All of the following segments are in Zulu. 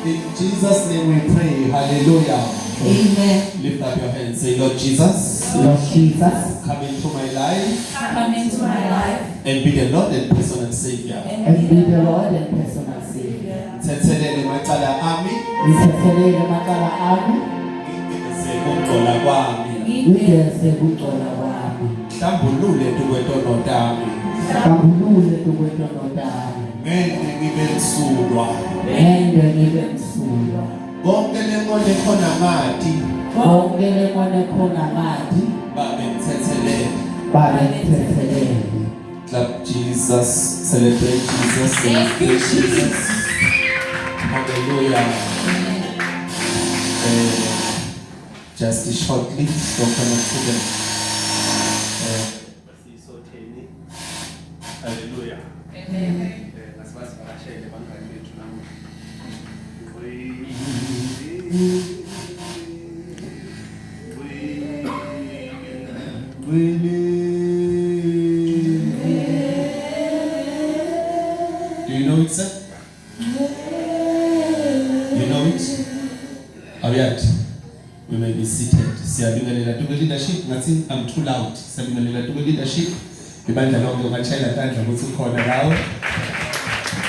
In Jesus' name we pray. Hallelujah. Amen. Lift up your hands. Say, Lord Jesus. Lord Jesus. Come into my life. Come into my life. And be the Lord and personal Savior. And be the Lord and personal Savior. Thethelele macala ami. Ngithethelele macala ami. Ngibese ukuxola kwami. Ngibese ukuxola kwami. Hlambulule tukwetono tami. Hlambulule tukwetono tami. Ngende ngibe msulwa. Ngende ngibe msulwa. Konke lemone khona ngathi. Konke lemone khona ngathi. Babe ngithethelele. Babe ngithethelele. Clap Jesus. Celebrate Jesus. Thank you, Jesus. Hallelujah. Just shortly, so connect to them. Hallelujah. Amen. Do you know it, sir? You know it? Alright. We may be seated. Siyabingelela tuke leadership ngathi I'm too loud. Siyabingelela tuke leadership. Ibandla lonke ngachayela tandla ukuthi ukhona lawo.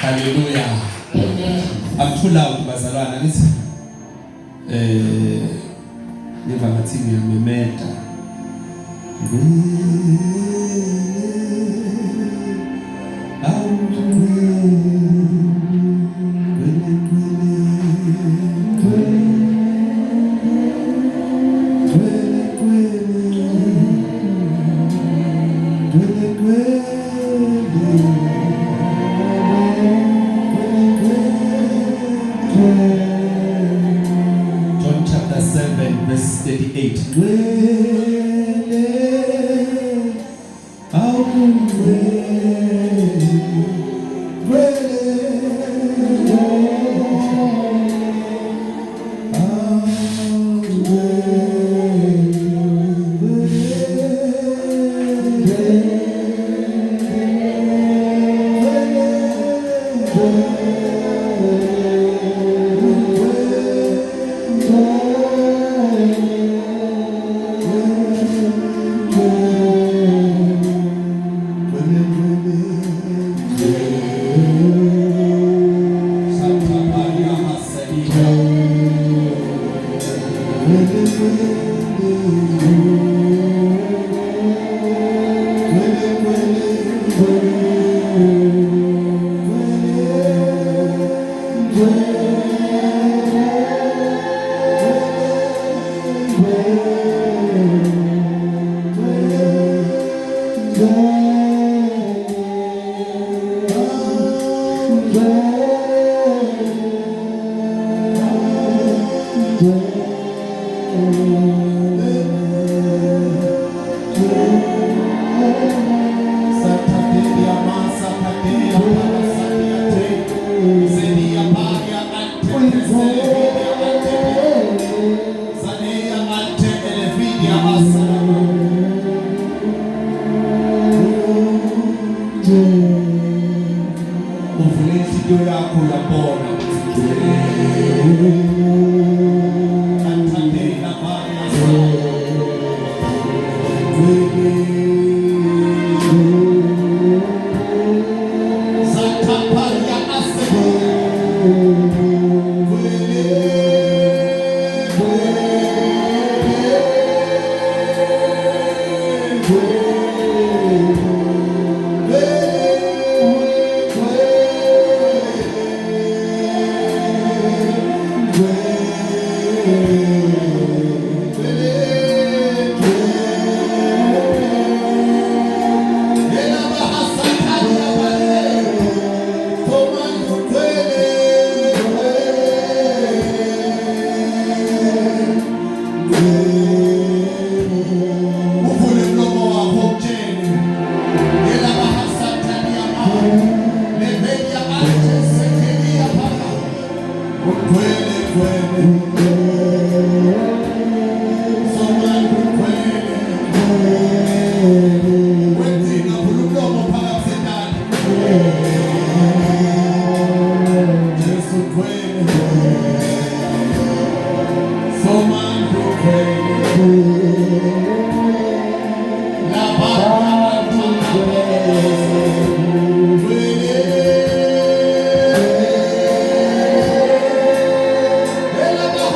Hallelujah. Amen. I'm too loud bazalwana nithi. Niva ngathi ngiyamemeta. John chapter 7 verse 38. Uvule inhliziyo wakho uyabona Kantatela Baya Zataparia Aseko Ela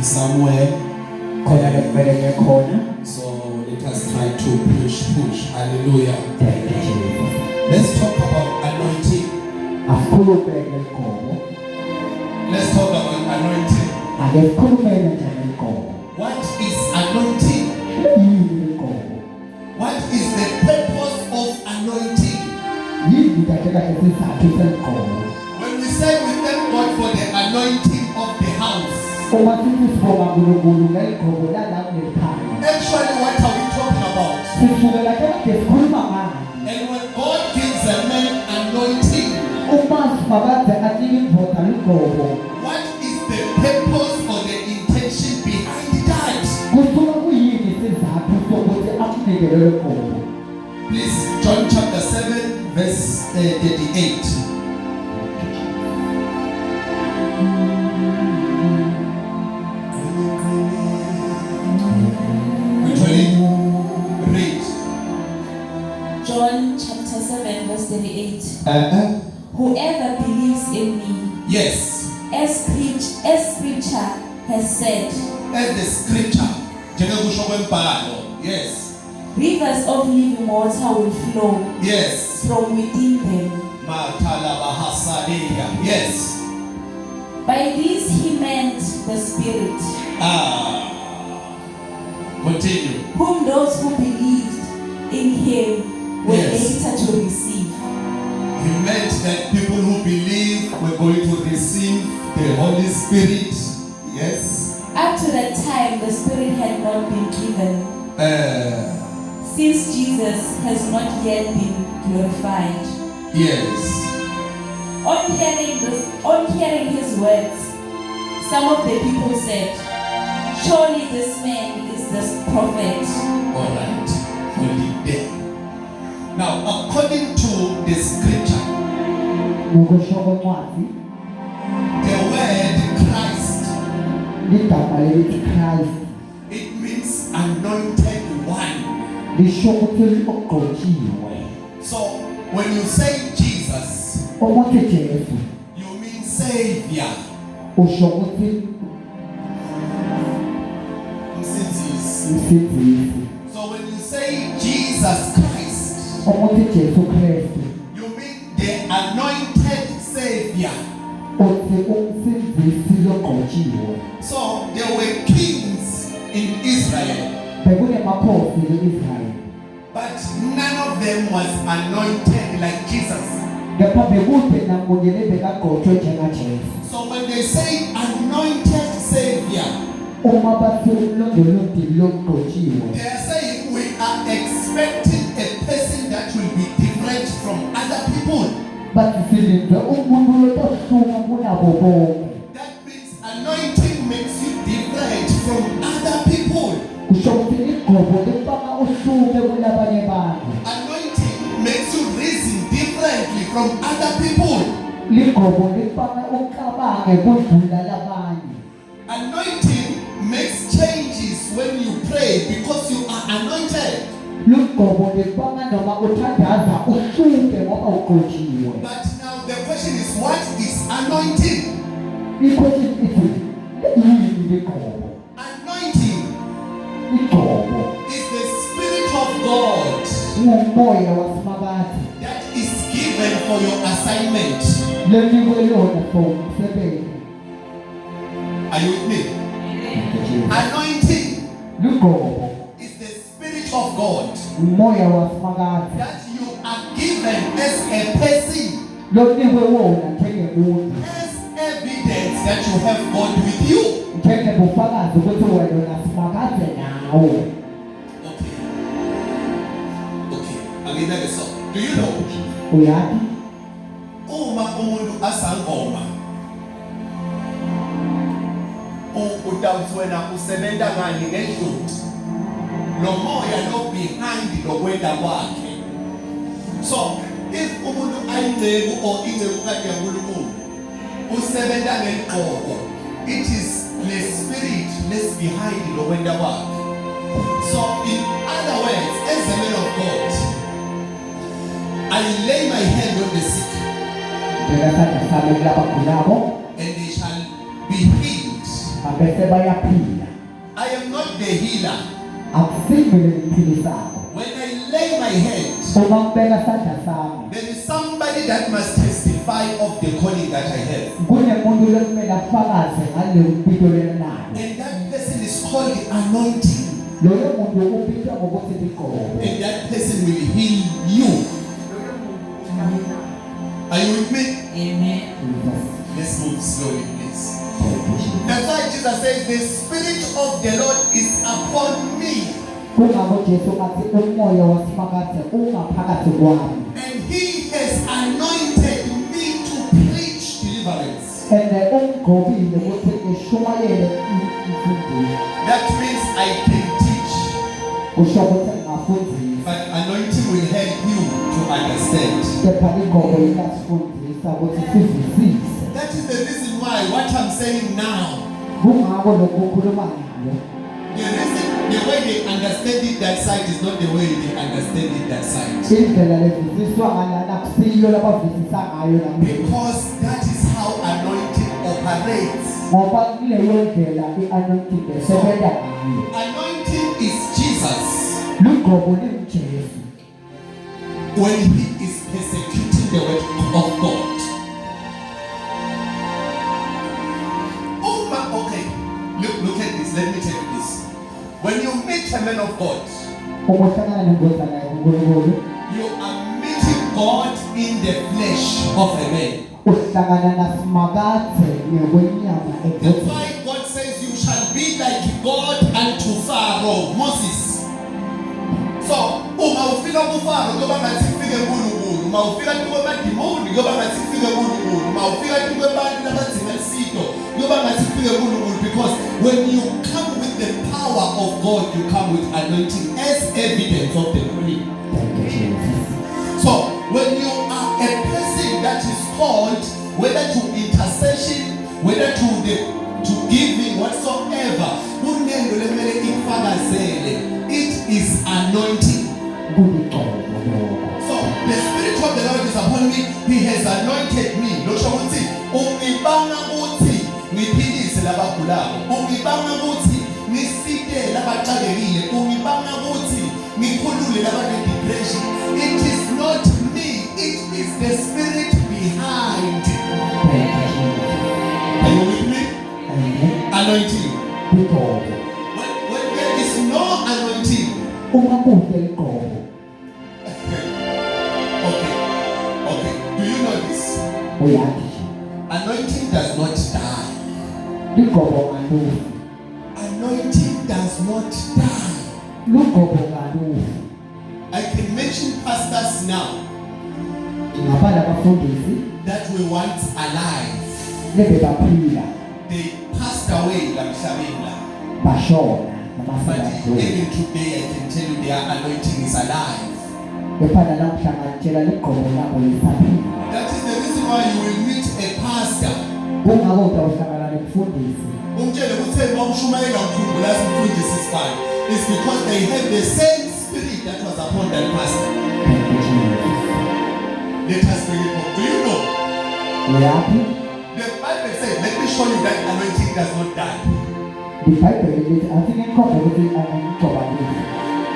Somewhere, so let us try to push. Hallelujah. Let's talk about anointing. Let's talk about anointing. What is anointing? What is the purpose of anointing? When we say we thank God for the anointing of the house, actually what are we talking about? And when God gives a man anointing, what is the purpose or the intention behind that? Please, John chapter 7 verse 38. John chapter 7 verse 38. Whoever believes in me, yes, as scripture has said, as the scripture, yes, rivers of living water will flow, yes, from within them. Yes. By this he meant the Spirit. Continue. Whom those who believed in him were later to receive. He meant that people who believe were going to receive the Holy Spirit. Yes. Up to that time, the Spirit had not been given, since Jesus has not yet been glorified. Yes. On hearing his words, some of the people said, "Surely this man is the prophet." All right. Hold it there. Now, according to the scripture, the word Christ, it means anointed one. So, when you say Jesus, you mean Savior. So when you say Jesus Christ, you mean the anointed Savior. So there were kings in Israel, but none of them was anointed like Jesus. So when they say anointed Savior, they are saying we are expecting a person that will be different from other people. That means anointing makes you different from other people. Anointing makes you reason differently from other people. Anointing makes changes when you pray because you are anointed. But now the question is, what is anointing? Anointing is the Spirit of God that is given for your assignment. Are you with me? Anointing is the Spirit of God that you are given as a person, lonikwe wona njengemuntu as evidence that you have God with you. njengebufakazi ukuthi wena unasimakaze nawe. Okay. Angina-ke so. Do you know? Uyazi Uma umuntu asangoma utawuthi wena usebenza ngani ngendlunti lo moya lo behind lokwenda kwakhe. So if umuntu ayingceku or ingceku kade yaNkulunkulu usebenza ngeqhoko, it is the spirit less behind lokwenda kwakhe. So in other words, as a man of God, I lay my hand on the sick ngingasanda sami kulabagulabo and they shall be healed. abese bayaphila. I am not the healer. Akusimi lemphilisako. When I lay my hand, Uma ngibeka sandla sami there is somebody that must testify of the calling that I have. kunemuntu lekumele afakaze ngaleyo mpilo lenayo. And that person is called the anointing. Loyo muntu ubizwa ngokuthi liqobo. And that person will heal you. Are you with me? Amen. Let's move slowly, please. That's why Jesus says, the Spirit of the Lord is upon me. Kungako Jesu athi umoya wasimakaze ungaphakathi kwami. And He has anointed me to preach deliverance. Ungigqokile ukuthi ngishumayele imfundo. That means I can teach. Kusho ukuthi ngafundisa. But anointing will help you to understand. Kepha ingqobo iyasifundisa ukuthi sizwisise. That is the reason why what I'm saying now, Kungako lokho ukhuluma ngayo. the way they understand it that side is not the way they understand it that side. Indlela levisiswa ngalana kusiyo labavisisa ngayo namhlanje. Because that is how anointing operates. Ngoba kuleyo ndlela i-anointing esebenza ngayo. Anointing is Jesus Ligqobo linguJesu when He is persecuting the word of God. Okay, look at this. Let me tell you this. When you meet a man of God, uma uhlangana nengozana yaNkulunkulu you are meeting God in the flesh of a man. uhlangana nasimakaze ngekwenyama That's egqobo. why God says you shall be like God unto Pharaoh, Moses. So, uma ufika kuFaro kuba ngathi ufike kuNkulunkulu, uma ufika kumadimoni kuba ngathi ufike kuNkulunkulu, uma ufika kubantu labadzinga isito kuba ngathi ufike kuNkulunkulu, because when you come with the power of God, you come with anointing as evidence of the calling. Thank you, Jesus. So, when you are a person that is called, whether to intercession, whether to giving, whatsoever, unendo lemele ifakazele, it is anointing. Kuligqobo lokho. So, the Spirit of the Lord is upon me. He has anointed me. Losho ukuthi ungibanga ukuthi ngiphilise labagulayo, ungibanga ukuthi ngisike labaxakekile, ungibanga ukuthi ngikhulule labanedepression. It is not me, it is the Spirit behind. Thank you, Jesus. Are you with me? Amen. Anointing. Ligqobo. When there is no anointing, Uma kude ligqobo. okay. Do you know this? Uyazi. Anointing does not die. Ligqobo ngalufi. Anointing does not die. Ligqobo ngalufi. I can mention pastors now Ngaphala abafundisi that were once alive. lebe baphila They passed away lamhlabeni la. bashona But namasadadlo. even today I can tell you their anointing is alive. Kepha namhlanje ligqobo labo lisaphila. That is the reason why you will meet a pastor. Kungako utawuhlangana nomfundisi. Umtshele ukuthi mawushumayela ukukhumbula simfundisi isibani. It's because they have the same spirit that was upon that pastor. Thank you, Jesus. Let us bring it home. Do you know? Uyazi? The Bible says, let me show you that anointing does not die. Ibhayibheli lithi asinenkonzo ukuthi angigcoba lithi.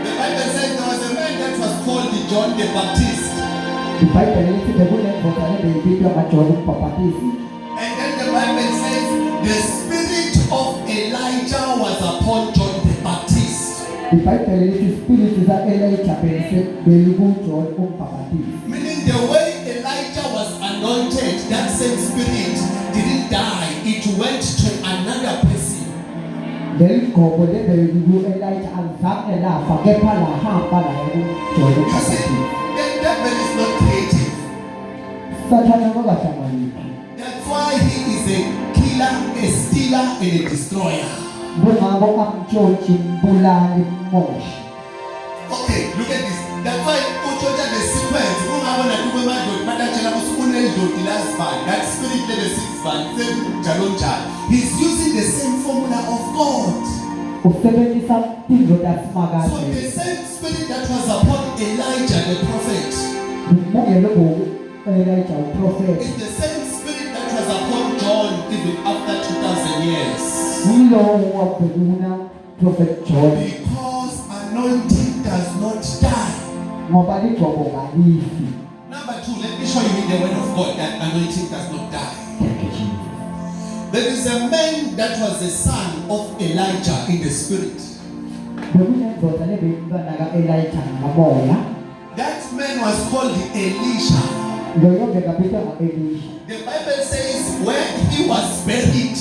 The Bible says there was a man that was called John the Baptist. Ibhayibheli lithi bekunendoda ebeyibizwa ngaJohn uMbhapatisi. And then the Bible says the spirit of Elijah was upon John the Baptist. Ibhayibheli lithi isipiritu sa-Elijah beyikuJohn uMbhapatisi. Meaning the way Elijah was anointed, that same spirit didn't die. It went to another person. Del gobo de yu Elijah alzam ela fakepa la hamba la jodo You see, kapati. the devil is not creative. Satana ngo bashamani. That's why he is a killer, a stealer, and a destroyer. Bunga ngo amjoji mbulali moshi. Okay, look at this. That's why uchocha the sequence. Ungabona kube madod badachela kusukune dodi last part. That spirit led the sixth part. Same jalonja. He's using the same formula of God. Usebenzisa tinzo So the tasimakaze. same spirit that was upon Elijah the prophet Umoya lo Elijah prophet. is the same spirit that was upon John even after 2,000 years. Ulo wa beduna prophet John. Because anointing does not die. Ngoba ligobo ngalifi. Number 2, let me show you in the word of God that anointing does not die. Thank you, Jesus. There is a man that was the son of Elijah in the spirit. Bekunendoda lebeyintwana Elijah ngamoya. That man was called Elisha. Loyo bekapita Elisha. The Bible says when he was buried,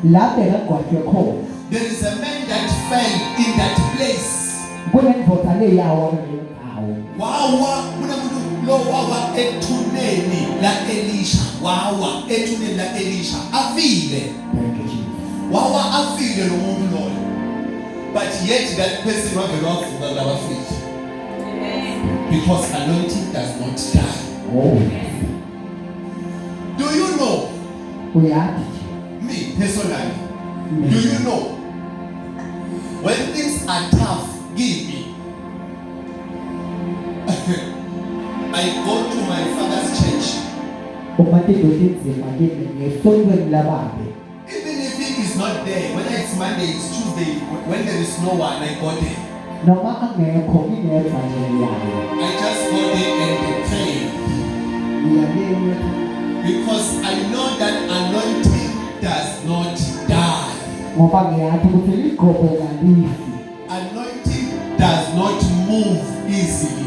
La bekagwajwe khona. there is a man that fell in that place. Kunendoda leyawa kuleyo ndawo. Wawa kunamuntu lo wawa ethuneni la Elisha. Wawa ethuneni la Elisha. Afile. Thank you, Jesus. Wawa afile lo muntu loyo. But yet that person wavela wavuka labafile. Because anointing does not die. Oh. Do you know, Uyathi. me personally, do you know, when things are tough, give me. I go to my father's church. Uma tindoda inzima kimi ngesontweni lababe. Even if he is not there, whether it's Monday, it's Tuesday, when there is no one, I go there. Noma angekho ingekho nje yayo. I just go there and pray. Ngiyaleyo Because I know that anointing does not die. ngoba ngiyathi ukuthi ligobo ngalifi. Anointing does not move easily.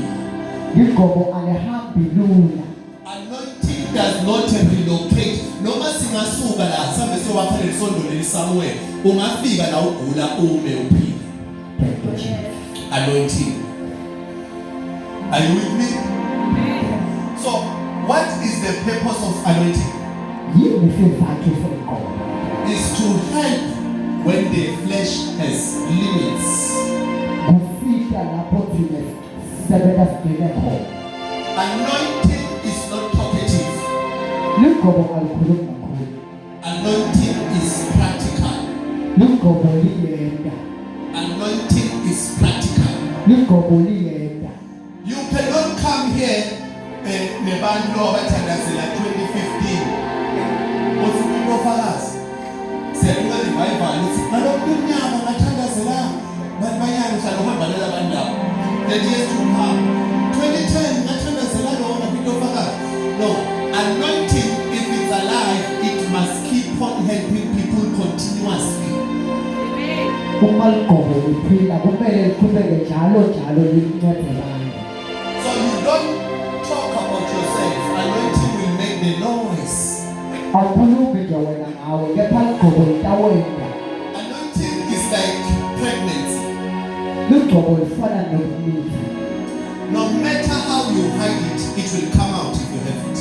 Ligobo alihambi lula. Anointing does not relocate. Noma singasuka la sambe sowapha lesondoleni somewhere, ungafika la ugula ume uphile. Thank you, Jesus. Anointing. Are you with me? So, what is the purpose of anointing? Yini sizathu segobo? Is to help when the flesh has limits. Kusita lapho thina sebenza sibheke khona. Anointing is not talkative. Ligobo alikhulumi kakhulu. Anointing is practical. Ligobo liyenda. Anointing is practical. Ligobo liyenda. You cannot come here nebantu abathandazela 2015. Uthi ubufakazi. Siyabona revival uthi ngalokho umnyaka bathandazela abantu banyana uhlala uhamba nalabantu labo. That years to come. 2010 bathandazela lona ubufakazi. No, anointing if it's alive, it must keep on helping people continuously. Uma ligobo liphila kumele liqhubeke njalo lincede abantu. So you don't talk about yourself. Anointing will make the noise. Awukhulumi nje wena ngawe kepha ligobo litawenda. Anointing is like pregnancy. Ligobo lifana nokumitha. No matter how you hide it, it will come out if you have it.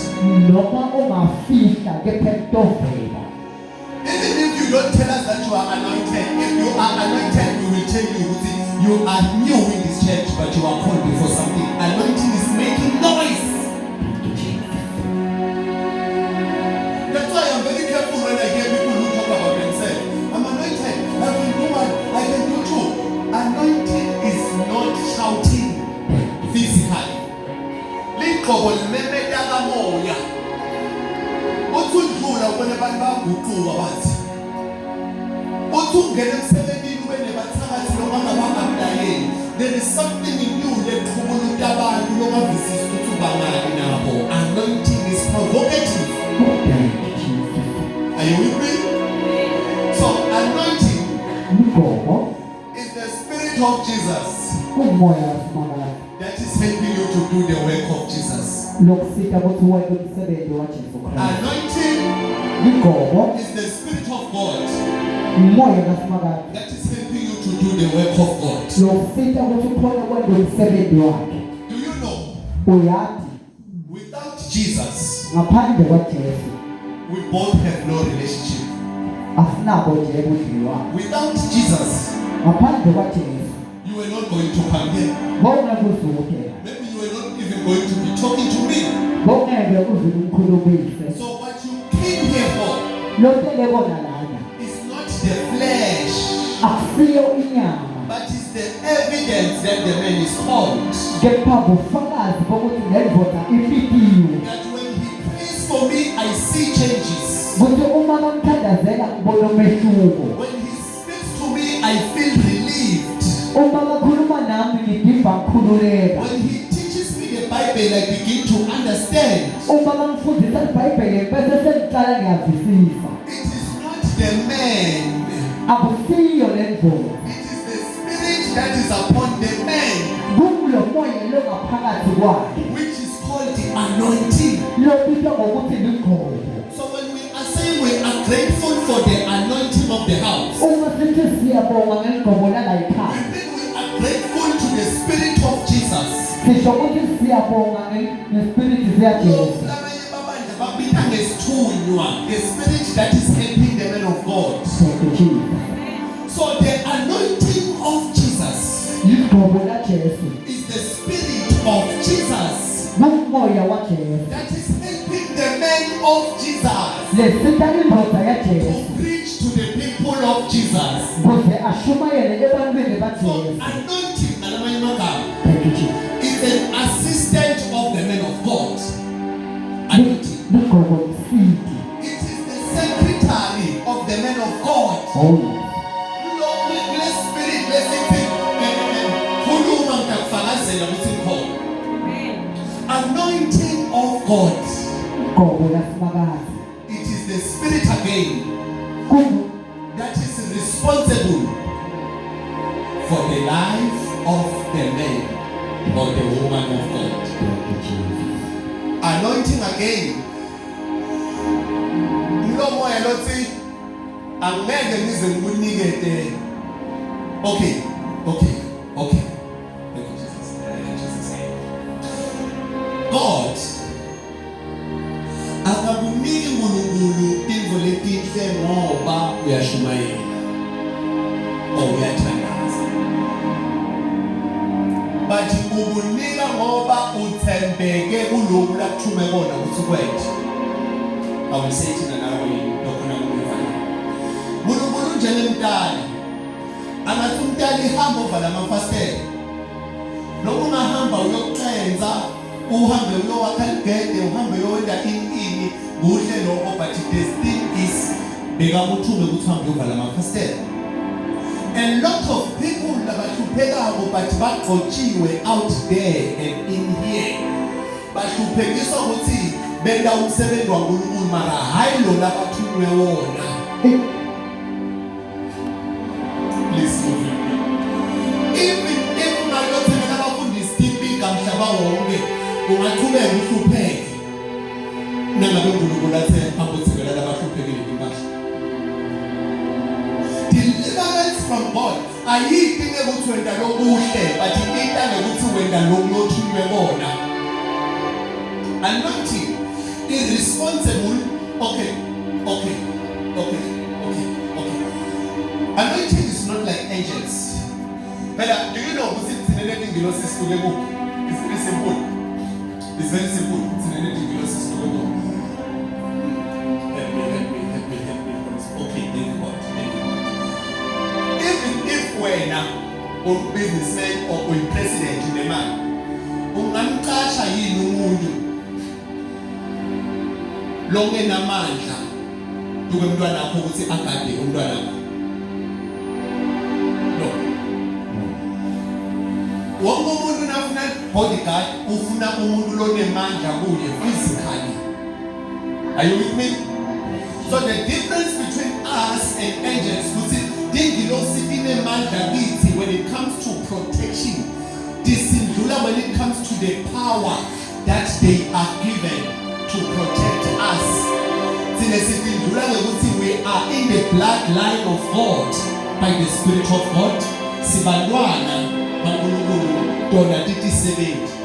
Noma ungafihla kepha litovela. Even if you don't tell us that you are anointed, if you are anointed, we will tell you that you are new in this church, but you are called before something. Anointing is making noise. That's why I'm very careful when I hear people who talk about themselves. I'm anointed. I can do one. I can do two. Anointing is not shouting physically. Liqobo limemeta kamoya. Uthundlula ubone abantu baguquka bathi. Uthungena emsebenzini ube nebathakathi lokungabangabudayeni. There is something new leqhubula abantu lokavisisa ukuthi ubangani nabo. Anointing is provocative. Are you with me? So anointing Ligobo is the spirit of Jesus umoya wasimakazi. that is helping you to do the work of Jesus. lokusita ukuthi wenze umsebenzi waJesu Kristu. Anointing Igqoko is the Spirit of God umoya kaSimakade that is helping you to do the work of God. lokusita ukuthi ukhone ukwenza umsebenzi wakhe. Do you know? Uyazi Without Jesus, ngaphandle kwaJesu we both have no relationship. asinabo nje ubudlelwano. Without Jesus, Ngaphandle kwaJesu you were not going to come here. bongeke uzukela. Maybe you were not even going to be talking to me. Bongeke uzuke umkhulumise. So what you came here for Lokele bona lana is not the flesh, akusiyo inyama but is the evidence that the man is called. kepha bufakazi bokuthi lendoda ifitiwe. That when he prays for me, I see changes. Kuthi uma bamthandazela ngibona umehluko. When he speaks to me, I feel relieved. Uma bakhuluma nami ngidimba ngikhululeka. When he teaches me the Bible, I begin to understand. Uma bangifundisa iBhayibheli bese sengiqala ngiyavisisa. It is not the man, Akusiyo lendoda. it is the spirit that is upon the man, Kulo moya lo ngaphakathi kwakhe. which is called the anointing. Lobizwa ngokuthi ligqoko. So when we are saying we are grateful for the anointing of the house, Uma sithi siyabonga ngeligqoko lala yikhaya. we mean we are grateful to the Spirit of Jesus. Sisho ukuthi siyabonga ngespirit zikaJesu. Labanye babandla babita ngesithunywa, the spirit that is helping the man of God. Thank you, Jesus. So the anointing of Jesus Ligqoko laJesu. is the spirit of Jesus Ngumoya waJesu. that is helping the man of Jesus Lesita indoda to yaJesu. preach to the people of Jesus. Kuze ashumayele ebantwini So baJesu. anointing, nalamanye amagama, Thank you, Jesus. is an assistant of the man of God. Anointing. Ligqoko lisiti. It is the secretary of the man of God. Oh, Bless spirit, blessing. Khuluma ngakufakazela ukuthi khona. Anointing of God. igqoko laSimakade. It is the spirit again Kubo that is responsible for the life of the man or the woman of God. Anointing again. Lo moya lothi angeke nize ngikunikete. Okay. Thank you, Jesus. God akakuniki uNkulunkulu into letinhle ngoba uyashumayela or uyathandaza. But ukunika ngoba uthembeke kuloko lakuthume kona ukuthi kwethe. Awusethi nawe lokho nakuvana. uNkulunkulu njengemntana angathi umntana ihamba ovala amafastela. Lokho ungahamba uyokuxenza, uhambe uyowakha igede, uhambe uyowenza ini kuhle lokho, but the thing is bekamuthume ukuthi uhambe uyovala amafastela. A lot of people labahluphekako but bagcotshiwe out there and in here. Bahluphekiswa ukuthi benda umsebenzi waNkulunkulu mara hayi lo labathunywe wona. Please move with me. Even if ungayothekela abafundisi tipika mhlaba wonke, ungaqhubeka uhlupheke. Nangabe uNkulunkulu athe akuthekela labahluphekile impahla. Deliverance from God. Ayikho ukuthi wenda lokuhle, but into ukuthi wenda lokuthunywe bona. Anointing is responsible. Okay. Anointing is not like angels. But do you know who's in anything below this to the book? It's very simple. It's very simple. It's in anything below this to the book. Help me. Okay, thank you God. Even if we're now or businessman or president in the man, ungamqasha yini umuntu lonke namandla duke umntwana wakho ukuthi agade umntwana wakho. Wonke umuntu nafuna bodyguard ufuna umuntu lonemandla kuye physically. Are you with me? So the difference between us and angels ukuthi dingilosi inemandla kithi when it comes to protection. Disindlula when it comes to the power that they are given to protect us. We are in the bloodline of God by the Spirit of God. Sibantwana baNkulunkulu dona tithi sebenzi.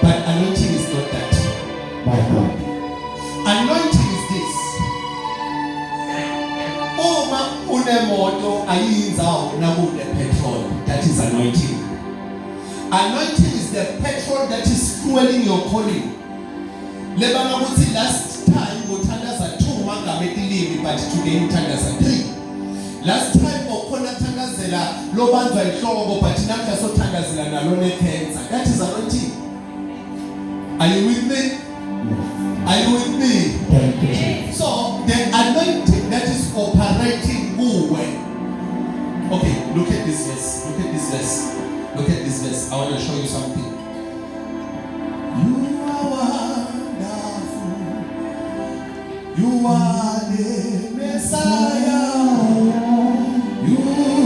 But anointing is not that. My God. Anointing is this. Uma unemoto ayinzawo nakude petrol, that is anointing. Anointing is the petrol that is fueling your calling. Lebanga ukuthi last time ngothandaza 2 magama etilimi but today ngithandaza 3. Last time okhona thandazela lobanzwa inhloko but namhla sothandazela nalo necancer. That is anointing. Are you with me? Are you with me? Thank you. So the anointing that is operating kuwe. Okay, look at this verse. Look at this verse. Look at this verse. I want to show you something. You are wonderful. You are the Messiah. You are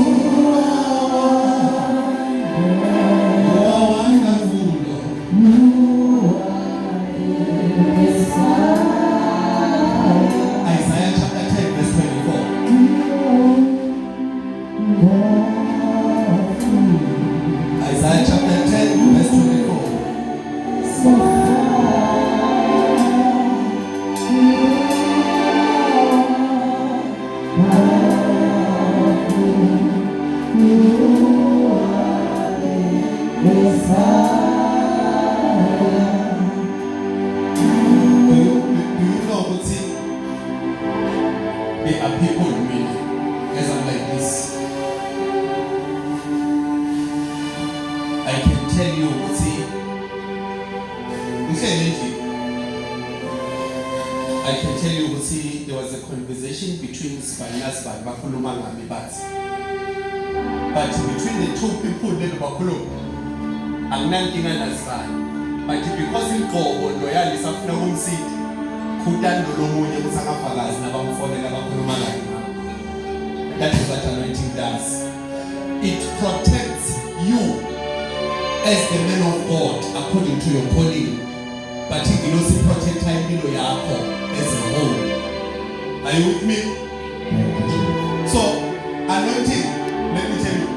wonderful, Lord. Isaiah chapter 10 verse 24. Isaiah chapter 10 verse 24. There are people in me, as I'm like this. I can tell you, I can tell you, there was a conversation between Spanias and Bakuluma and But between the two people, then Bakulum, I'm not getting an Aspan. But because in Kobo, loyal is after home seat. That is what anointing does. It protects you as the man of God according to your calling. But it will also protect you as a whole. Are you with me? So, anointing, let me tell you.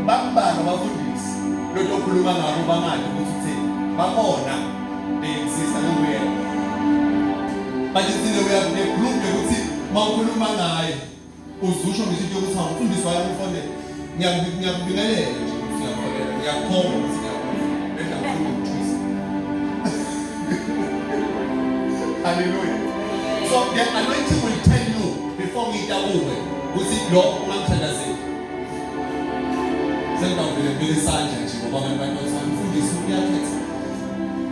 Bamba no this. Loto kuluma na rubanga they exist everywhere. But it's in the way of the group they would say, Makuluma nae, uzusho mishito kusa, mfundiswa ya mfone, nyabinele, nyakomo, hallelujah. So the anointing will tell you before we die over, was it Lord Mantanazi? Send out the Billy Sergeant, food is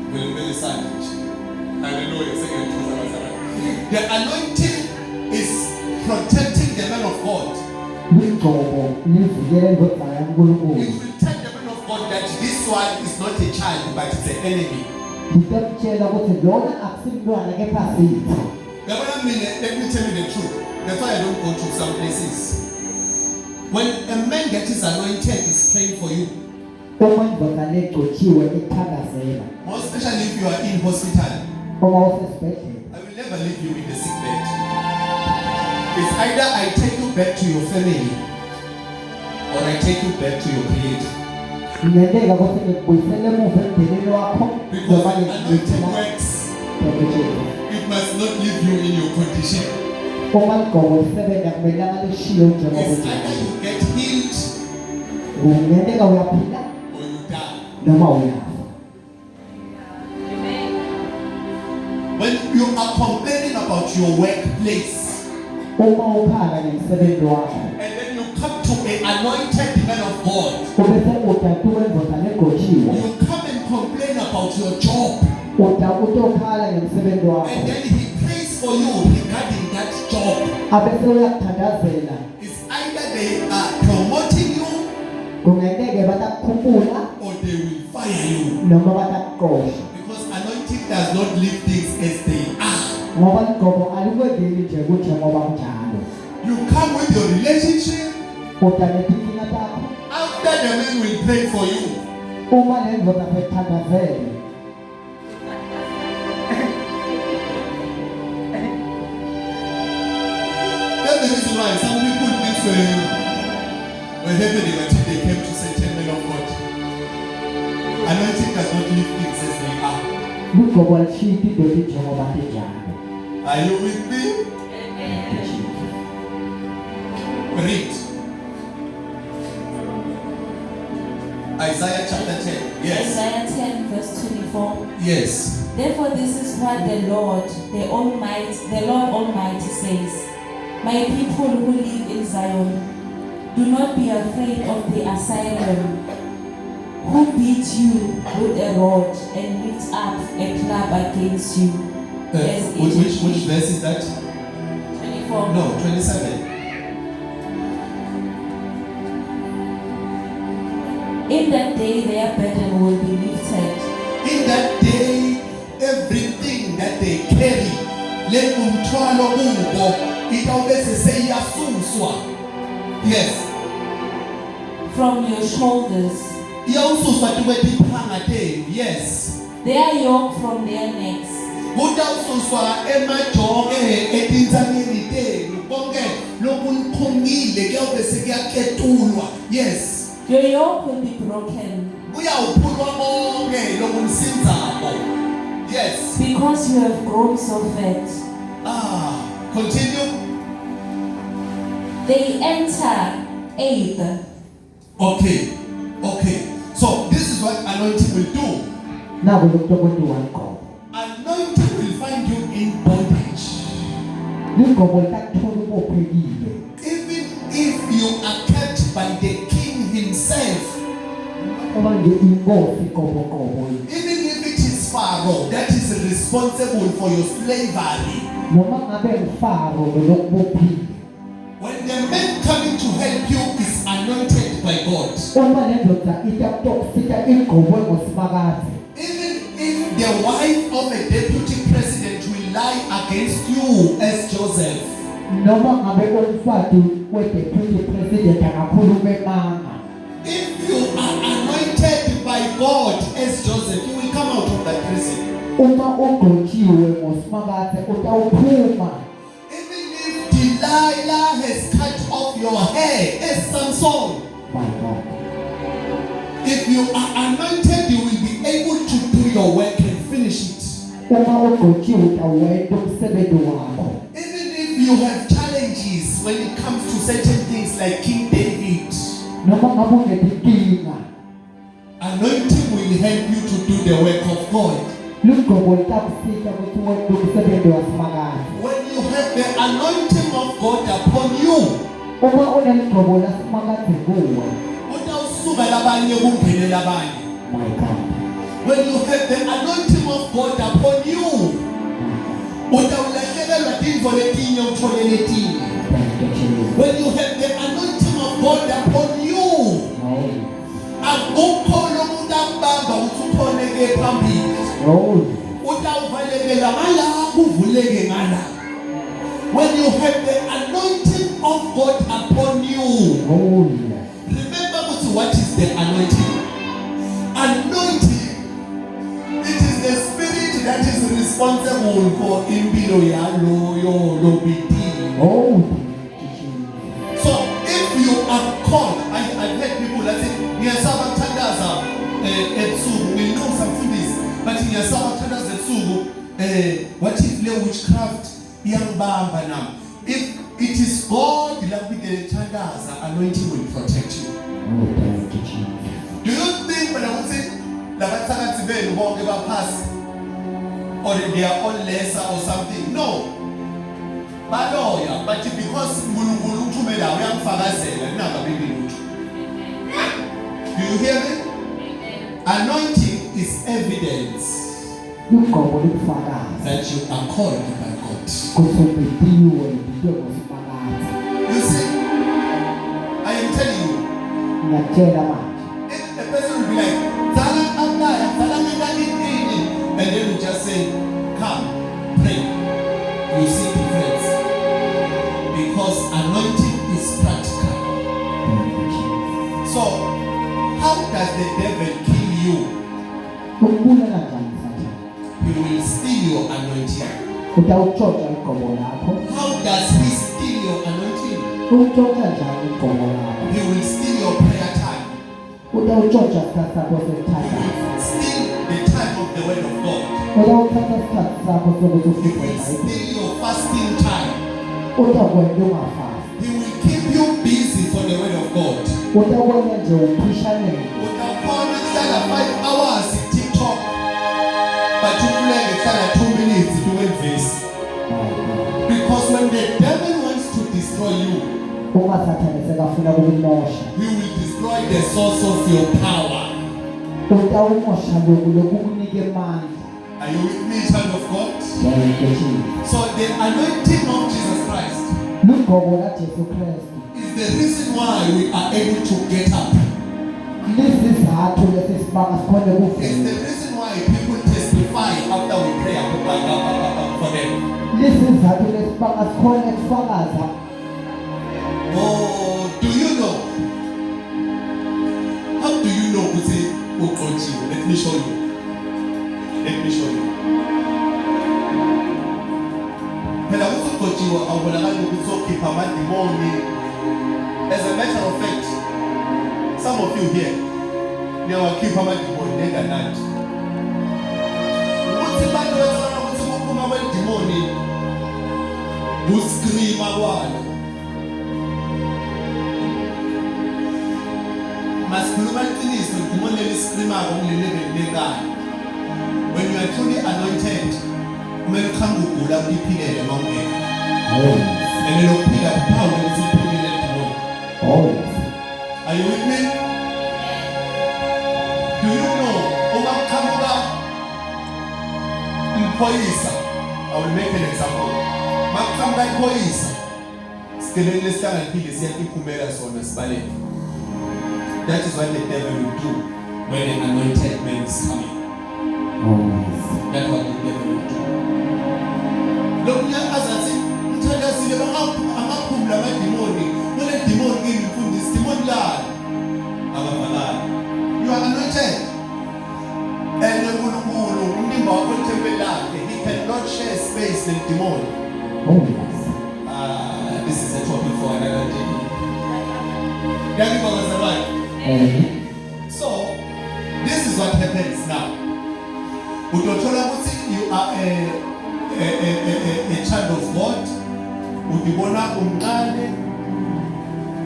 Billy Sergeant. Hallelujah. The anointing is protecting the man of God. It will tell the man of God that this one is not a child but it's an enemy. Let me tell you the truth. That's why I don't go to some places. When a man that is anointed is praying for you, more especially if you are in hospital, I will never leave you in the sick bed. It's either I take you back to your family or I take you back to your Creator. Because anointing works, it must not leave you in your condition. It's either you get healed or you die. When you are complaining about your workplace, and then you come to an anointed man of God, you come and complain about your job, and then he prays for you regarding that job. It's either they are promoting you or they will fire you. Because anointing does not leave things as they are. You come with your relationship. After the man will pray for you, why some people things were happening until they came to certain men of God. Anointing does not leave things as they are. Lugqobo lichitha indoda njengoba linjalo. Are you with me? Read. Isaiah chapter 10. Yes. Isaiah 10 verse 24. Yes. Therefore, this is what the Lord Almighty says. My people who live in Zion, do not be afraid of the asylum, who beat you with a rod and lift up a club against you. Which verse is that? 24. No, 27. In that day, their burden will be lifted. In that day, everything that they carry, let umthwalo kubo, itawube seseyasuswa. Yes. From your shoulders. Iyawususwa tiphanga tenu. Yes. Their yoke from their necks. Kutawususwa emajoke etinsameni tenu. Konke lokuniphungile kuyawube sekuyaketulwa. Yes. Your yoke will be broken. Uyawuphulwa konke lokunsinzako. Yes. Because you have grown so fat. Continue. They enter 8th. Okay. So this is what anointing will do. Naku lokutokwenziwa liqobo. Anointing will find you in bondage. Liqobo litathola ubophekile. Even if you are kept by the king himself. Uma nje inkosi qobo. Even if it is Pharaoh that is responsible for your slavery. Noma ngabe uFaro lokubophile. When the man coming to help you is anointed by God. Uma lendoda itatokusika iqobo ngosibakazi. Even if the wife of a deputy president will lie against you as Joseph. Noma ngabe umfati we-deputy president akakhuluma emanga. If you are anointed by God as Joseph, you will come out of that prison. Uma ugcotshiwe ngosibakazi utawuphuma. Even if Delilah has cut off your hair as Samson. My God. If you are anointed, you will be able to do your work and finish it. Uma ugcotshiwe utawuwenta umsebenzi wakho. Even if you have challenges when it comes to certain things like King David, Noma ngabe unezinkinga. anointing will help you to do the work of God. Liqobo litakusiza ukuthi wente umsebenzi wasibakazi. When you have the anointing of God upon you, Uma uneliqobo lasibakazi kuwe. utawusuka labanye kungene labanye. My God. When you have the anointing of God upon you, utawulahlekelwa tintfo letinye uthole letinye. Thank you, Jesus. When you have the anointing of God upon you, akukho lomuntu akubamba uthi ukhoneke phambili. Utawuvalekela ngala kuvuleke ngala. When you have the anointing of God upon you, remember what is the anointing? Anointing, it is the spirit that is responsible for impilo yalo lobiti. So if you are called, I've heard people that say, ngiyasaba kuthandaza ebusuku, ngilunqosa mfundisi, but ngiyasaba kuthandaza ebusuku, what if le witchcraft iyangibamba nami? If it is God lapho thandaza, anointing will protect you. Do you think when I would say labathakathi benu bonke baphasi or they are all lesser or something? No. Baloya, but because uNkulunkulu uthumela uyamfakazela kunaba bebilutho. Do you hear me? Anointing is evidence that you are called by God. You see, I am telling you. If a person will be like, and they will just say, come, pray. You see difference. Because anointing is practical. So, how does the devil kill you? He will steal your anointing. How does he steal your anointing? Utshontsha njani umgomo wakho? He will steal your prayer time. Utawutshontsha isikhathi sakho sokuthandaza. Steal the time of the word of God. Utawuthatha isikhathi sakho sokuthi He ufunde will iBhayibheli. steal your fasting time. Utakwenza ungafasti. He will keep you busy for the word of God. Utakwenza nje uphishanele. Utakhona ukuhlala 5 hours TikTok. But you play kuhlala 2 minutes doing this. Because when the devil wants to destroy you, Uma Sathane sekafuna ukukumosha. he will destroy the source of your power. Utawumosha lokukunike amandla. Are you with me, child of God? Thank you, Jesus. So the anointing of Jesus Christ Lumgomo kaJesu Kristu. is the reason why we are able to get up. Lisizathu lesibanga sikhona It's ukuvela. the reason why people testify after we pray for them. Lisizathu lesibanga sikhona ukufakaza. Oh, do you know? How do you know? Let me show you. Let me show you. Phela ukuqotshiwa awubonakali ukuthi uzokhipha amadimoni. As a matter of fact, some of you here niyawakhipha amadimoni nenganathi. Ukuthi abantu bacabanga ukuthi kuphuma amadimoni uscreama kwalo. Masikhuluma iqiniso, idimoni leli screamako kuleli lenkani. When you are truly anointed, kumele uqhamuke ugula uliphilele mawungena. And lokuphila kuphawu ukuthi uphilile idimoni. Are you with me? Do you know uma uqhamuka imphoyisa? I will make an example. Makuqhamuka imphoyisa, sigeleni lesihlakaniphile siyakiphumela sona sibaleke. That is what the devil will do when an anointed man is coming. That's what the devil will do. Lokunyaka azathi mthandazile amaphumla amadimoni. Mole demon kimi mfundisi demon lana. Abafalana. You are anointed. And uNkulunkulu umlimba wakho ithempeli lakhe. He cannot share space with demon. This is a topic for another day. So, this is what happens now. Utothola ukuthi you are a child of God. Udibona umncane.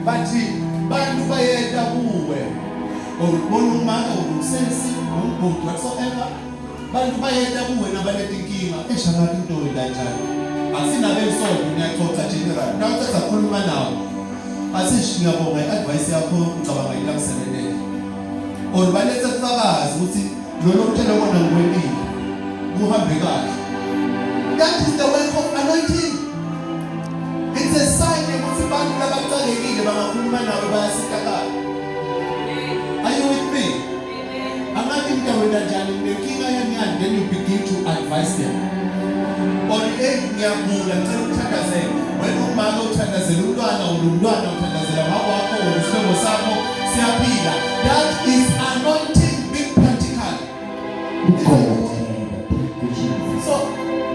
Bathi bantu bayeda kuwe. Ubona umama umsensi, umbhuti whatsoever. Bantu bayeda kuwe nabanetinkinga. Eshangathi into kanjani. Asinabe isonto niyaxoxa general. Nawe usakhuluma nawe. Asishi ngiyabonga i-advice yakho ngicabanga ilamselelele. Or balethe kufakazi ukuthi lo lokutshela wona ngwelile. Kuhambe kahle. That is the work of anointing. It's a sign ukuthi abantu labacalekile bangakhuluma nawe bayasitakala. Are you with me? Angathi mntaweni kanjani nenkinga yanyani, then you begin to advise them. Or ngiyabula ngicela ukuthandazela. Wena umama uthandazela umntwana uthandazela baba wakho isihlobo sakho siyaphila. That is anointing being practical. So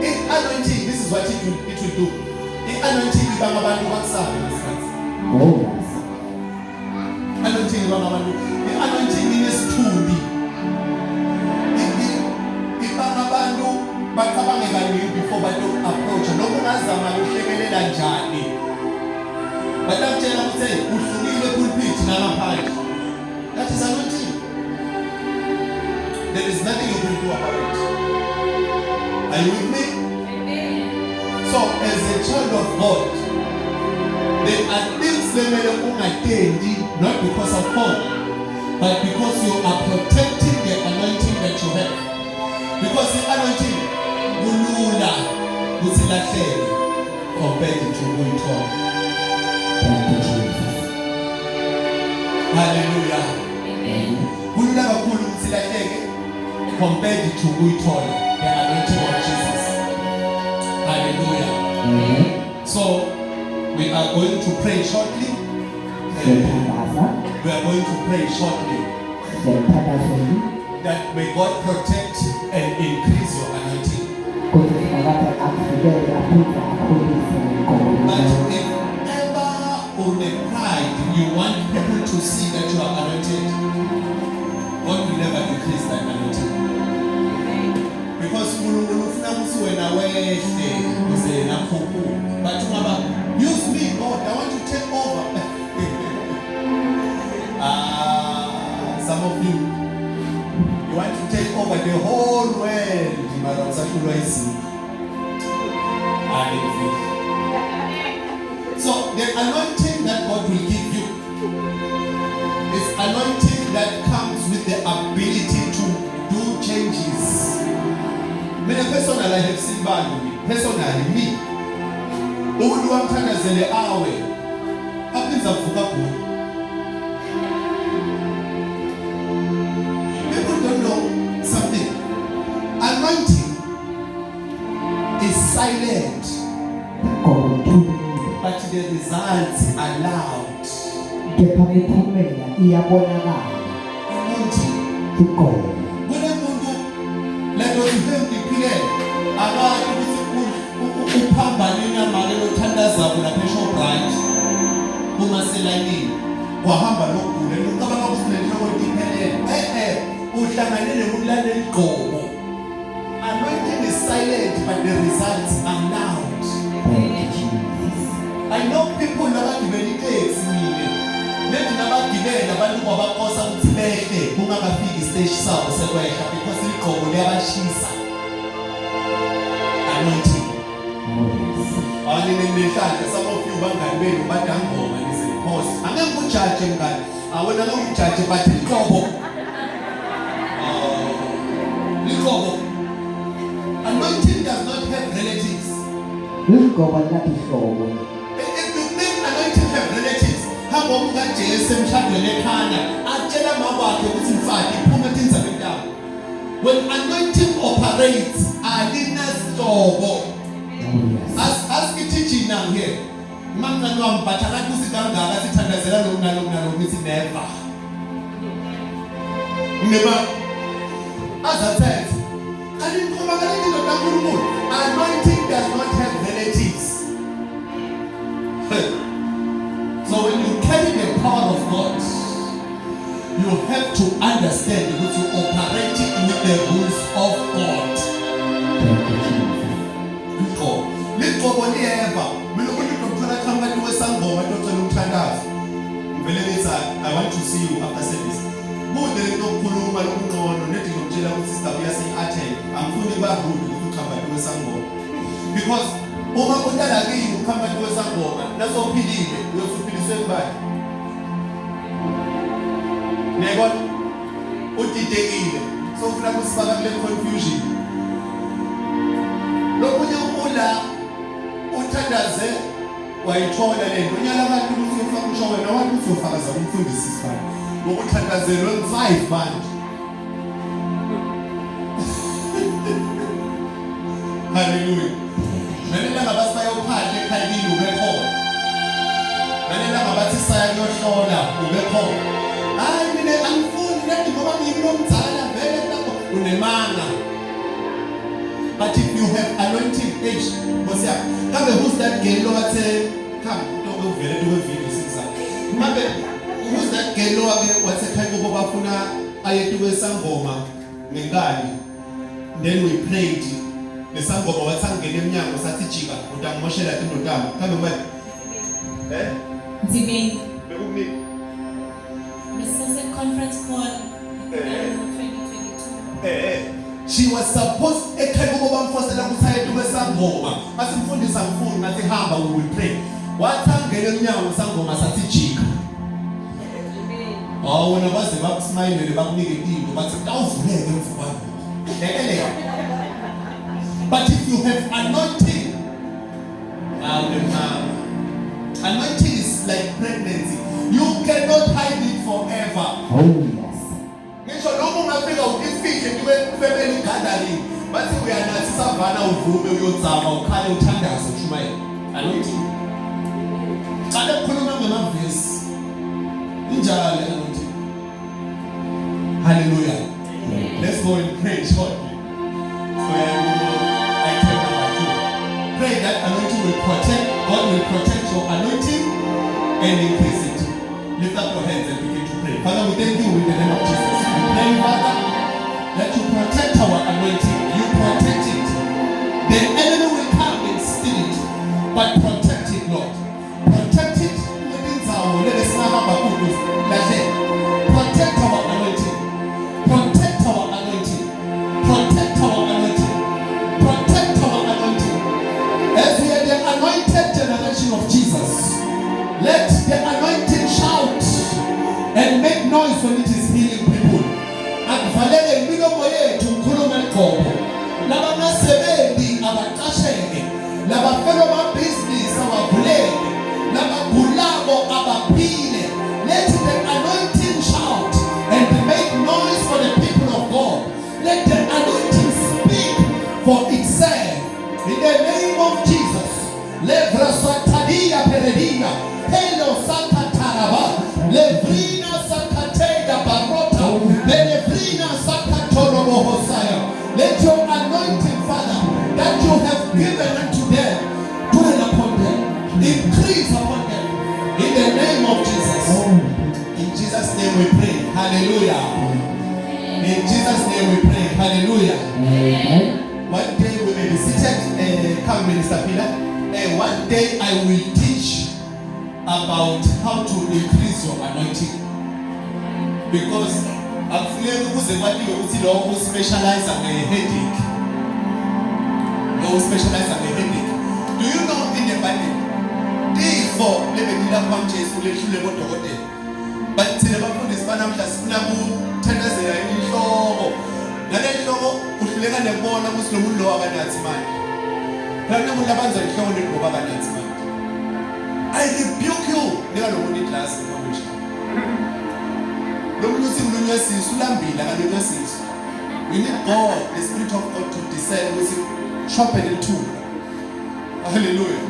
in anointing, this is what it will do. In anointing ibanga abantu bakusapha ngesikhathi. Anointing ibanga abantu. In anointing inesithunzi. Ibanga abantu bacabange kaningi before bato approach. Lokho ngazama ukuhlekelela njani. Batamtshela ukuthi uhlukile pulpit nangaphandle. That is anointing. There is nothing you can do about it. Are you with me? So as a child of God, there are things that you ungatendi, not because of God, but because you are protecting the anointing that you have. Because the anointing ulula usilahlele compared to uyithola. Thank you, Jesus. Hallelujah. Ulula kakhulu usilahleke compared to uyithola, the anointing of Jesus. Hallelujah. So we are going to pray shortly. We are going to pray shortly that may God protect and increase your anointing. But if ever you want people to see that you are anointed, God will never decrease that anointing. Because but use me, God, I want to take over. Some of you want to take over the whole world. So the anointing that God will give you is anointing that comes with the ability to do changes. Many personally I have seen value. Personally, me. Umuntu wamthandazele awe aphinza kuvuka kuyo. People don't know something. Anointing is silent, but the results are loud. Anointing. When umuntu lento iphile abantu uphambanini amake lothandaza bona phesho bright uma selayini wahamba lokugula lokubanga kusinethe kodiphelele uhlanganele ukulala igqobo. Anointing is silent but the results are loud. I know people nabagibela iteksi mine lethi nabagibela abantu kwabakosa ukuthi behle kungakafiki stage sabo sekwehla because igqobo liyabashisa. Anointing. Some of you bangani benu badangoma niziphosa. Angeke ujaje mngani. Awona lo ujaje but iqobo. Iqobo. Anointing does not have relatives. If you think anointing have relatives, hamba ukaJesu emshadweni ekhaya atshela mama wakhe ukuthi mfati iphuma tinzabe ndawo. When anointing operates, alinastobo. Ask it teaching now here. Mangani wami bathana kusi kangaka sithandazela lo ngithi never. Never. Azathethe. Kanti khoma kanti ndoda kaNkulunkulu. Anointing does not have relatives. So when you carry the power of God, you have to understand that you operate in the rules of God. Liqobo liyeva mina ukuthi ngikuthola company wesangoma doctor umthandazo ngivele ngithi I want to see you after service bude lokukhuluma lokunqono nethi ngokutshela ukuthi sister uyasi-attend angifuni barude ukuthi company wesangoma because uma kudala kini company wesangoma nasophilile uyosuphiliswe kubani neko udidekile so ufuna kusifaka kule confusion lokunye ukula uthandaze wayithola lento unyala abantu ukuthi ufaka usho wena wathi uzofakaza umfundisi sifana ngokuthandazelwe 5 band. Hallelujah. Nanela ngabathi bayophandle ekhayini ubekhona. Nanela ngabathi saya kuyohlola ubekhona. Hayi mina angifuni nathi ngoba ngiyimomdzala vele lapho unemanga. But if you have anointing age, what's up? Come who's that girl over there? Come, don't go very do a video since that. Who's that girl over there? What's a kind of bafuna ayetuwe sangoma ngengani. Then we prayed. The sangoma wathangena emnyango sathi jika utangomoshela indodana. Come where? Zibeni. Bekumi. This is a conference call in 2022. She was supposed ekhaya bamfosela ukuthi ayetuwe sangoma. Asimfundisa mfundo ngathi hamba we will pray. Wathangena emnyango sangoma sathi jika. Oh, wena baze bakusmayile bakunike into bathi awuvuleke mfowethu. Lekeleka. But if you have anointing, anointing is like pregnancy. You cannot hide it forever. Oh yes. Ngisho noma ungafika ukifihle kuwe family gathering, bathi uyanathi savana uvume uyodzama ukhale uthandaze ushumayela. Anointing. Xa ekhuluma ngamavesi. Injalo anointing. Hallelujah. Let's go and pray shortly. Pray that anointing will protect, God will protect your anointing and increase it. lift up your hands and begin to pray. Father, we thank you in the name of Jesus. We pray, Father, that you protect our anointing. You protect it. The enemy will come and steal it, but protect it, Lord. Protect it within our protect our anointing. Protect our anointing. Protect our anointing. Protect our anointing. As we are the anointed generation of Jesus, let the anointing shout and make noise when it is healing people. And Valere milomo yetu nkhuluma liqobo. Laba nasebenzi abaqasheke, laba fellow ma business abavuleke, laba gulabo abaphile. Let the anointing shout and make noise for the people of God. Let the anointing speak for itself. In the name of Jesus. Levra Satadia Peredina. Hello Sakataraba. Levrina Sakatega Barota. Levrina Sakatorobo Hosaya. Let your anointing, Father, that you have given unto them, dwell upon them, increase upon them. In the name of Jesus. In Jesus' name we pray. Hallelujah. In Jesus' name we pray. Hallelujah. One day we may be seated. Come, Minister Peter. One day I will teach about how to increase your anointing. Because I'm feeling who specialize on a headache. No specialize on a headache. Do you know in the Bible? Therefore, let me tell you one chase who let you live on the hotel. But tell about this Panam Tasnabu, Tennis, and Show. Nana Show, who live on the born of Muslim law and that's mine. I rebuke you. Never know what it lasts. Don't lose him when you see Sulambi, like you see. We need God, the Spirit of God, to descend with him, sharpen the tool. Hallelujah.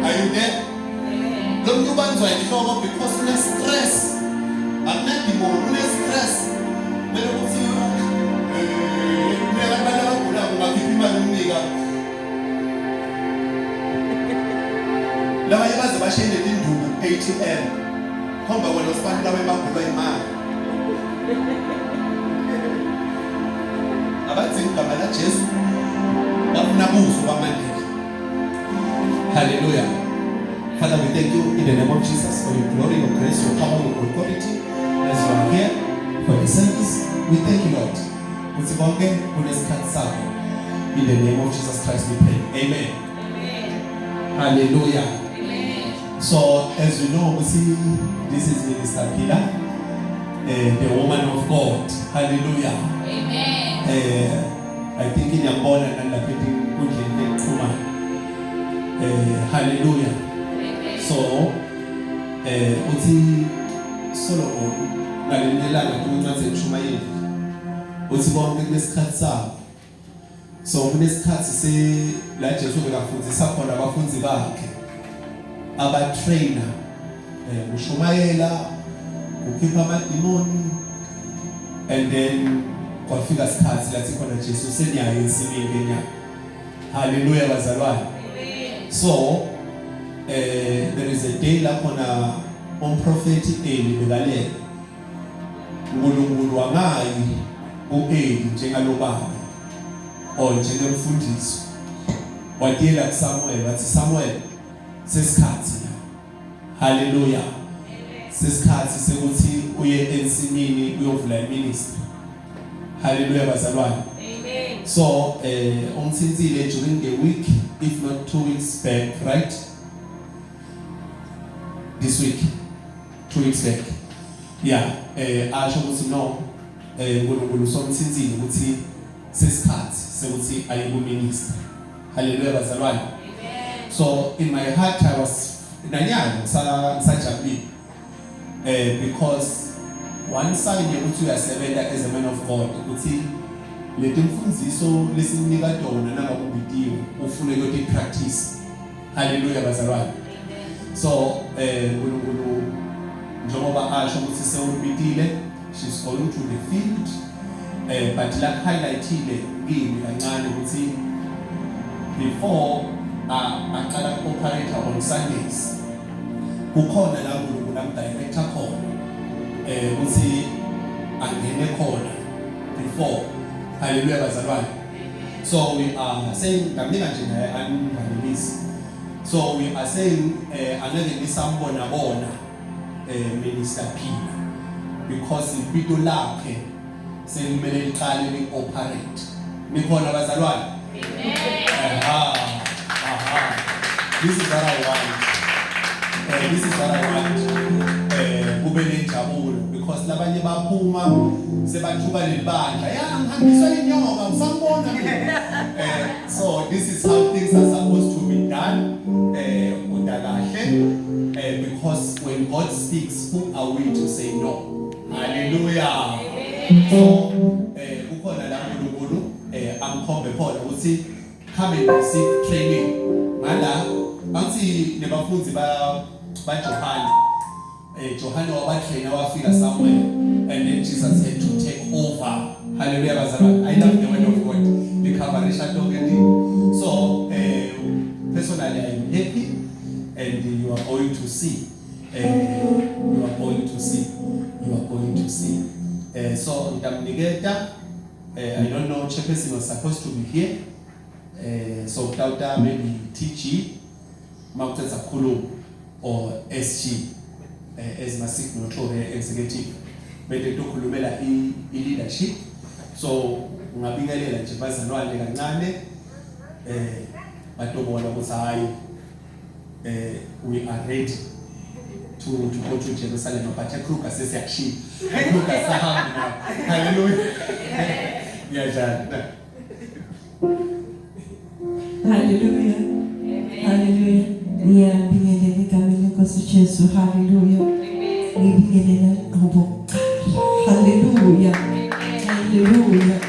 Are you there? Don't you want to show up because you have stress. I'm not the more, you have stress. But I will see you. Lama yabazi bashende induku ATM khomba wena usifana lawe bagulwa imali abathi igama la Jesu bafuna buzo bamandla. Hallelujah. Father, we thank you in the name of Jesus for your glory, your grace, your power, your authority as you are here for the service. We thank you, Lord. In the name of Jesus Christ we pray. Amen. Hallelujah. So, as you know, we see this is Minister Pilar, the woman of God. Hallelujah. Amen. I think in your born and I'm getting good in woman. Hallelujah. Amen. So, Oti Solomon, Nalinela, Natunza, Shumayi, Oti Bomb, this Katsa. So, when this Katsa say, like Jesu, we have put this up on our phones back. Aba trainer ushumayela ukhipha amadimoni and then kwafika isikhathi lathi khona Jesu senyayo ensimini lenyanga. Hallelujah bazalwane. So there is a day lapho na umprofeti Eli bekalele uNkulunkulu wangayi uEli njengalobaba or njengemfundiso watiyela kuSamuel wathi Samuel sesikhathi. Hallelujah. Sesikhathi sekuthi uye ensimini uyovula iministry. Hallelujah bazalwane. Amen. So umthinzile during the week, if not 2 weeks back, right? This week, 2 weeks back. Yeah, asho ukuthi no uNkulunkulu somthinzile ukuthi sesikhathi sekuthi ayibu ministry. Hallelujah bazalwane. So in my heart I was nanyana sajabulile because one side ukuthi uyasebenza as a man of God ukuthi lethi mfundiso lesinika yona nangakubidiwe ufune ukuthi practice. Hallelujah bazalwane. So uNkulunkulu njengoba asho ukuthi sewubidile, she's going to the field but la highlightile kimi kancane ukuthi before aqala operate on Sundays kukhona la uNkulunkulu ngamdirector khona ukuthi angene khona before. Hallelujah bazalwane. So we are saying ngamnika nje naye angivalisi. So we are saying angeke nisambona bona Minister Phila because impilo lakhe selimele liqale li-operate. Nikhona bazalwane? Amen. This is what I want. This is what I want. Kube nenjabulo because labanye baphuma sebathuka lelibandla. Ya ngihambiswa inyoka ngisambona mina. So this is how things are supposed to be done. Because when God speaks, who are we to say no? Hallelujah. So, kukhona la uNkulunkulu amkhombe khona ukuthi come and receive training. Mala bathi nebafundzi ba Johani. Johani wabatrainer wafika somewhere and then Jesus had to take over. Hallelujah bazalwane. I love the word of God. Likhabarisha tokeni. So, personally I'm happy. And you are going to see. You are going to see. You are going to see. So, Ndamnigeta, I don't know, Chairperson was supposed to be here. So, without maybe TG, Mountain Zakulu, or SG, as Masik Notore Executive. But they took Lumela in leadership. So, Ngabingalela Chibaza no Alegane, Batobola Musai. We are ready to go to Jerusalem, but Kruka says actually, Kruka Saham now. Hallelujah. Hallelujah. Hallelujah. Nia bingele kamile kosuchesu. Hallelujah. Ni bingele ngobo. Hallelujah. Hallelujah.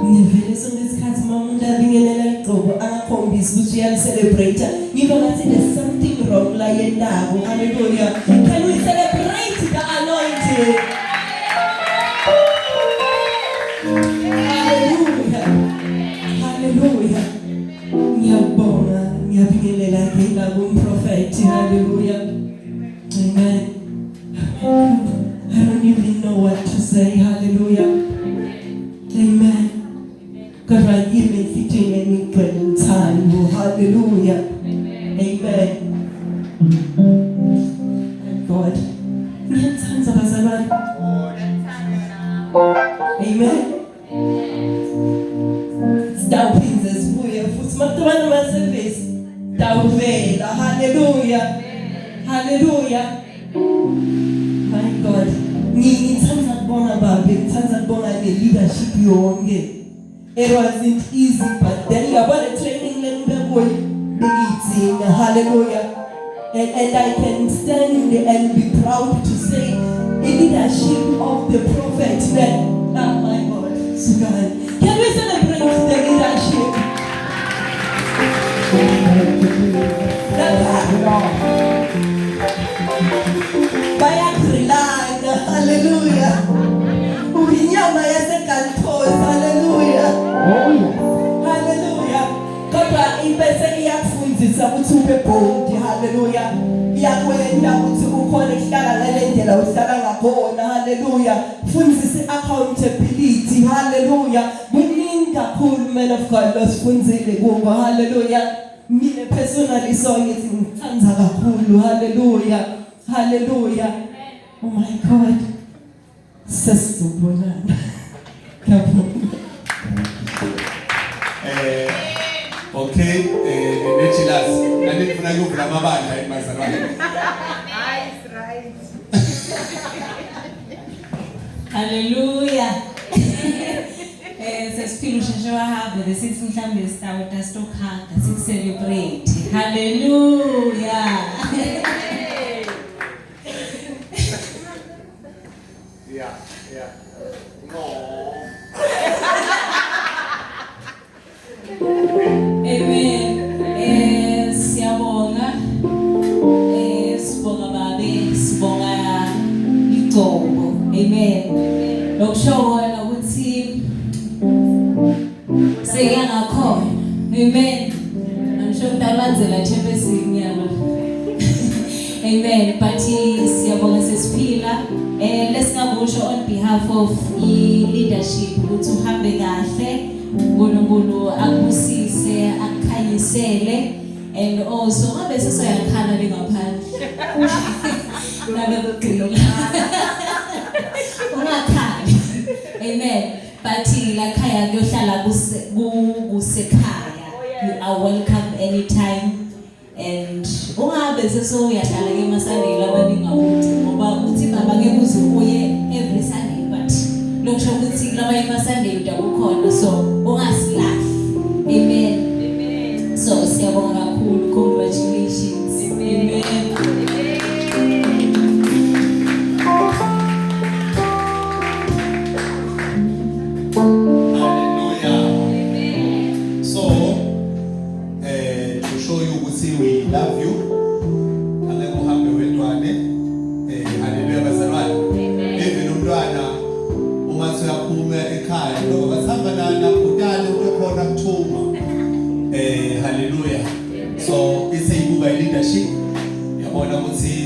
Nevele songesikhathi umuntu abingelela iqobo akhombisa ukuthi uyaliselebrate. Ngiba ngathi there's something wrong la yendabo. Hallelujah. Can we celebrate the anointing? Hallelujah. Hallelujah. Ngiyabonga, ngiyabingelela ngina kumprofeti. Hallelujah. Amen. I don't even know what to say. Hallelujah. Amen. God, I give me fitting any present time. Oh, hallelujah. Amen. God. Amen. Stawuphinze sibuye futhi makubana maservice. Stawuvela. Hallelujah. Hallelujah. My God. Ngithanda ukubona babe, ngithanda ukubona le leadership yonke. It wasn't easy, but then you got a training hallelujah. And I can stand and be proud to say the leadership of the prophet that, oh my God, Sugan. Can we celebrate the leadership? Hallelujah. Hallelujah. Oh yes. Hallelujah. Kodwa impese iyakufundisa ukuthi ube bold. Hallelujah. Iyakwenda ukuthi ukhona ukuhlala ngalendlela uhlala ngakhona. Hallelujah. Fundisa accountability. Hallelujah. Kuningi kakhulu man of God losifundzile kubo. Hallelujah. Mina personally so ngithi ngithanda kakhulu. Hallelujah. Hallelujah. Oh my God. Sesibonana. Okay, Nechilas, I didn't even know Ramabana in my salon. Nice, right. Hallelujah. Sesiphila usheshe wahamba sithi mhlambe sitawuta stokhanga sithi celebrate. Hallelujah. Yeah. No. Amen. Siyabonga. Sibonga babe, sibonga iGcobo. Amen. Lokushona ukuthi seyangakhona. Amen. Angisho ukuthi alandzela chairperson yabo. Amen. But siyabonga sesiphila. Lesingakusho on behalf of leadership ukuthi uhambe kahle, uNkulunkulu akubusise, akukhanyisele, and also ngabe sesiyakhala ngaphandle. Nabe kugcina. Ungakhali. Amen. But la khaya kuyohlala kusekhaya. You are welcome anytime. And ungabe sesoyahlala ke emasandeni labaningi ukuthi ngoba uthi baba ngeke uze uye every Sunday, but lokusho ukuthi kulaba emasandeni udakukhona, so ungasilahli. Amen. Amen. So siyabonga kakhulu. Congratulations. Amen. We love you. Angeke uhambe wedwane. Haleluya bazalwane. Even umntwana uma siyaphuma ekhaya ngoba basihamba nana kudala ukukhona kuthuma. Haleluya. So isiyibuka leadership. Yabona ukuthi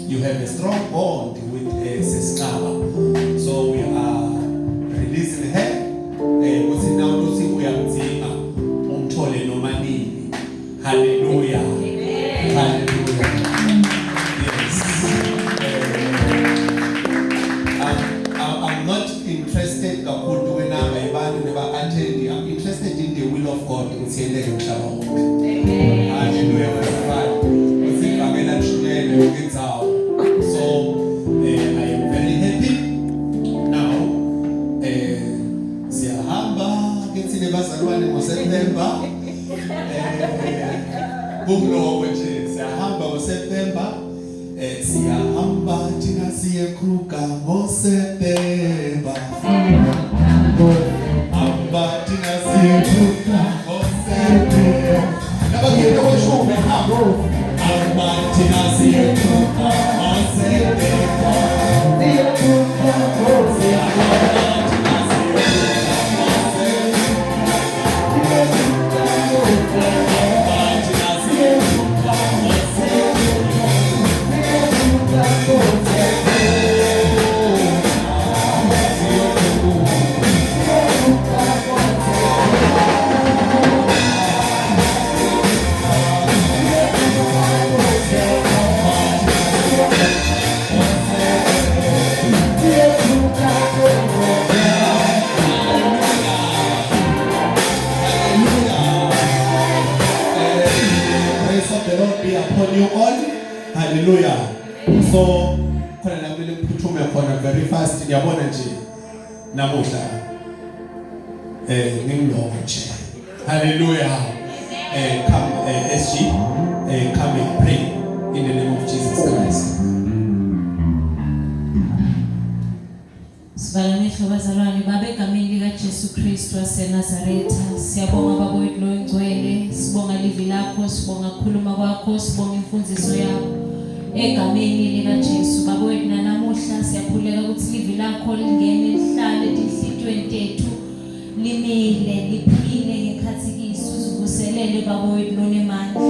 you have a strong bond with Sesincaba. So we are releasing her. Ukuthi now uthi uyamdinga umthole noma nini. Hallelujah. Amen. Hallelujah. Yes. I'm not interested kakhulu when abantu attend. I'm interested in the will of God. Amen. Hallelujah. So I am very happy now. Siyahamba ngitsine bazalwane ngoSeptember. Kumlo nje siyahamba ngoSeptember, siyahamba thina siyekruka ngoSeptember. Hamba thina siyekruka ngoSeptember. Nabangena kweshumi hamba. Hamba thina siyekruka ngoSeptember. Siyekruka ngoSeptember. Upon you all. Hallelujah. So khona la kumele kuphuthume khona very fast ngiyabona nje namuhla ngimloje. Hallelujah. Come SG, come and pray in the name of Jesus Christ. Sibalamehlo bazalwane babe egameni lika Jesu Kristu waseNazaretha. Siyabonga baba wethu oyingcwele, sibonga livi lakho, sibonga ukukhuluma kwakho, sibonga imfundiso yakho. Egameni lika Jesu baba wethu namuhla siyakhuleka ukuthi livi lakho lingene lihlale enhliziyweni yethu, limile liphile ngekhathi kisu uzivuselele baba wethu lonemandla.